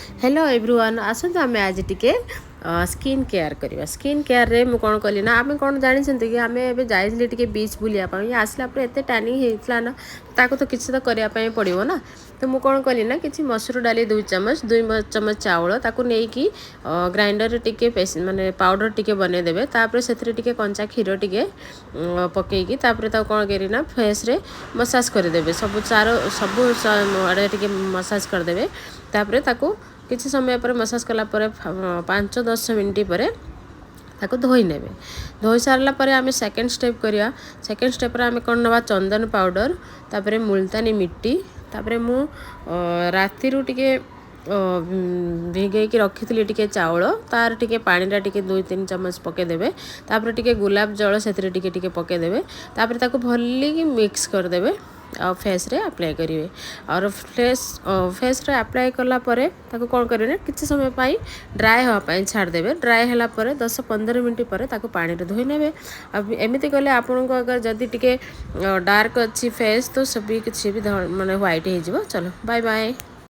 Hello everyone आसतु आम आज T skin care करवा स्किन केयर रे मु कौन कली ना आम कौन जानते कि आम ए जाइए टी बीच बुलापाई आसला एत टानिंग होता ना ताको तो किसी तो करने पड़ो ना। तो मुझे कौन कली ना कि मसूर डाली 2 चमच चाउल ताकू नहीं ग्राइंडर टिके माने पाउडर टिके बनईदेवे से कंचा क्षीर टिके पकईकी कौन करना फेस रे मसाज करदे सब आड़े टिके मसाज करदे ताकू किसी समय पर मसाज कला 5-10 मिनट पर ताको धोई नेबे। धोई सारला परे आमे सेकंड स्टेप करिया। सेकंड स्टेप रे आमे कोन नवा चंदन पाउडर तापरे मुल्तानी मिट्टी तापरे मु राति रु टिके भिगे कि रखी टिके चाउल तार टिके पानी टिके 2-3 चम्मच पके देबे तापरे टिके गुलाब जल सेथिरे टिके टिके पके देबे तापरे ताको भल्ली कि मिक्स कर देबे और फेस रे अप्लाई करेंगे और फेस रे अप्लाई कला परे ताको कौन करेंगे किसी समय पाई ड्राए होगापाई छाड़देवे। ड्राए होला परे 10-15 मिनट पर ताको पानी रे धोई नेबे। अब एमती कले आपन को अगर जदि टिके डार्क अच्छी फेस तो सभी किसी भी माने व्हाइट हो। चलो बाय बाय।